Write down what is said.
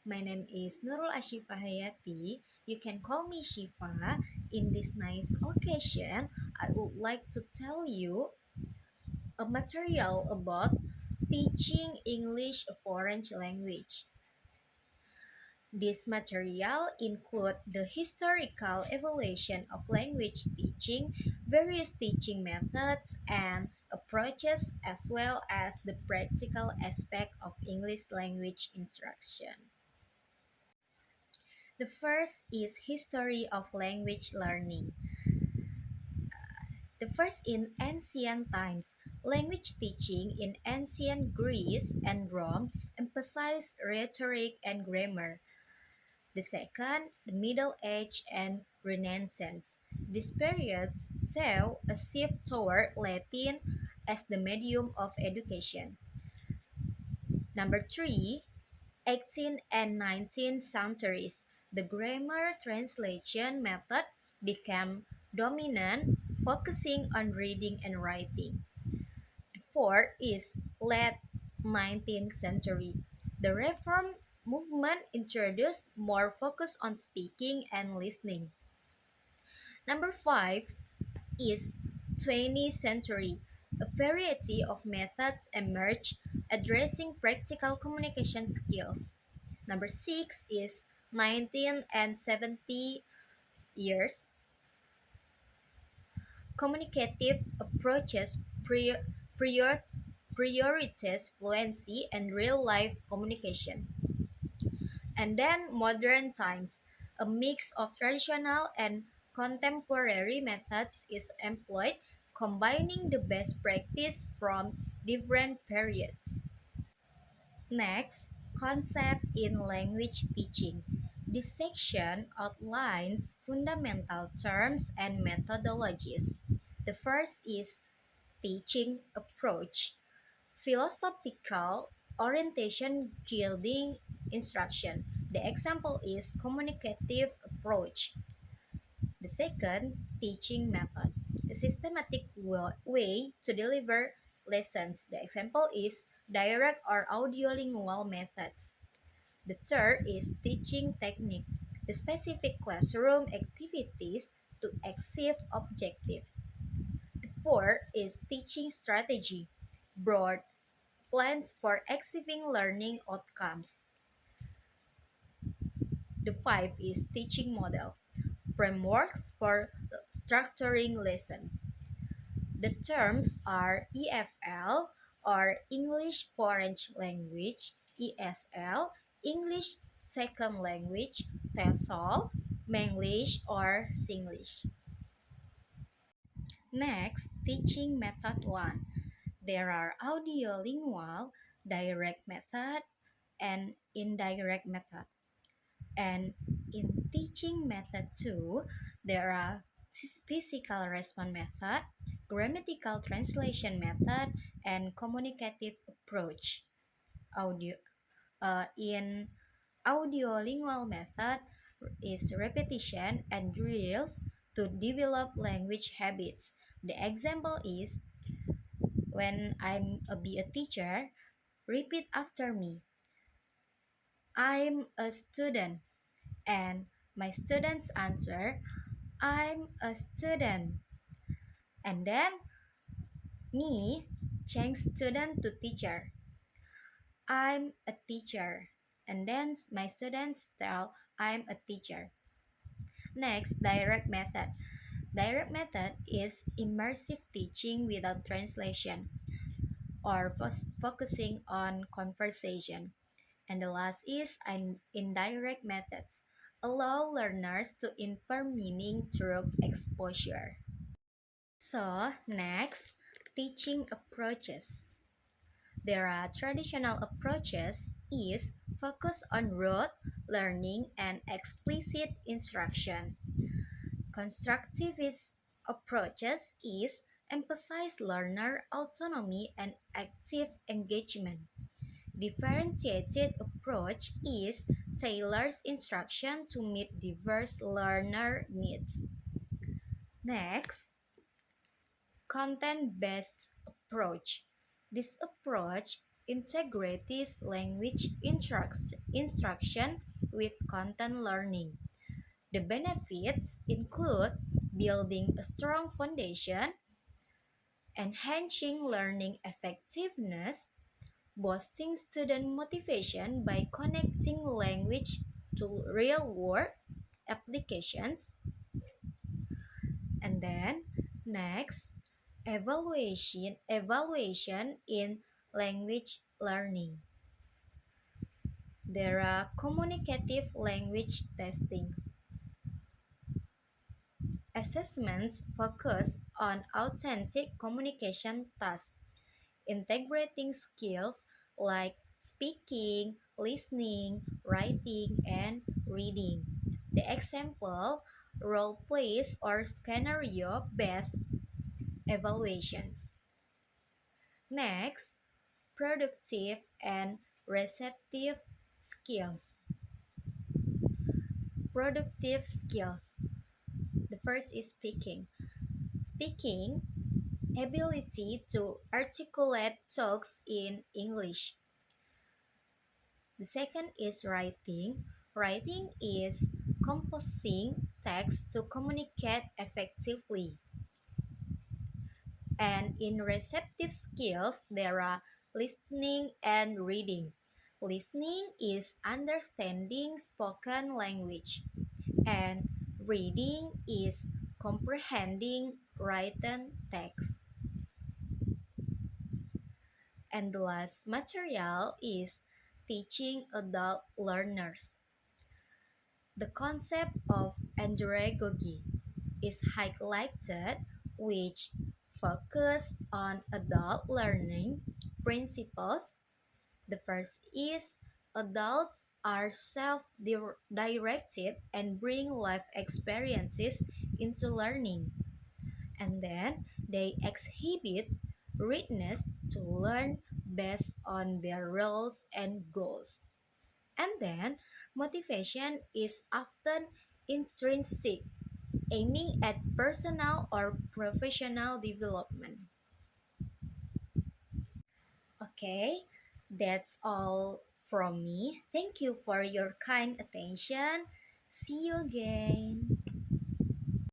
My name is Nurul As-syifa Hayati. You can call me Shifa. In this nice occasion, I would like to tell you a material about teaching English a foreign language. This material includes the historical evaluation of language teaching, various teaching methods and approaches, as well as the practical aspect of English language instruction. The first is history of language learning. The first in ancient times, language teaching in ancient Greece and Rome emphasized rhetoric and grammar. The second, the Middle Age and Renaissance. These periods saw a shift toward Latin as the medium of education. Number three, 18th and 19th centuries. The grammar translation method became dominant, focusing on reading and writing. The fourth is late 19th century. The reform movement introduced more focus on speaking and listening. Number five is 20th century. A variety of methods emerged addressing practical communication skills. Number six is 19 and 70 years. Communicative approaches prior, prioritize fluency and real life communication. And then modern times, a mix of traditional and contemporary methods is employed, combining the best practice from different periods. Next, concept in language teaching. This section outlines fundamental terms and methodologies. The first is teaching approach, philosophical orientation guiding instruction. The example is communicative approach. The second, teaching method, a systematic way to deliver lessons. The example is direct or audiolingual methods. The third is teaching technique, the specific classroom activities to achieve objective. The fourth is teaching strategy, broad plans for achieving learning outcomes. The five is teaching model, frameworks for structuring lessons. The terms are EFL or English Foreign Language, ESL, English Second Language, TESOL, Manglish or Singlish. Next, teaching method 1. There are audiolingual, direct method, and indirect method. And in teaching method 2, there are physical response method, grammatical translation method, and communicative approach. In audiolingual method is repetition and drills to develop language habits. The example is when be a teacher, repeat after me. I'm a student. And my students answer, I'm a student. And then me change student to teacher. I'm a teacher. And then my students tell, I'm a teacher. Next, direct method. Direct method is immersive teaching without translation or focusing on conversation. And the last is indirect methods. Allow learners to infer meaning through exposure. So, next, teaching approaches. There are traditional approaches is focus on rote learning and explicit instruction. Constructivist approaches is emphasize learner autonomy and active engagement. Differentiated approach is tailors instruction to meet diverse learner needs. Next, content-based approach. This approach integrates language instruction with content learning. The benefits include building a strong foundation, enhancing learning effectiveness, boosting student motivation by connecting language to real world applications, and then next, evaluation in language learning. There are communicative language testing. Assessments focus on authentic communication tasks, integrating skills like speaking, listening, writing, and reading. The example, role plays or scenario based evaluations. Next, productive and receptive skills. Productive skills. The first is speaking. Speaking, ability to articulate talks in English. The second is writing. Writing is composing text to communicate effectively. And in receptive skills, there are listening and reading. Listening is understanding spoken language, and reading is comprehending written text. And the last material is teaching adult learners. The concept of andragogy is highlighted, which focus on adult learning principles. The first is adults are self-directed and bring life experiences into learning, and then they exhibit readiness to learn based on their roles and goals. And then motivation is often intrinsic, aiming at personal or professional development. Okay, that's all from me. Thank you for your kind attention. See you again.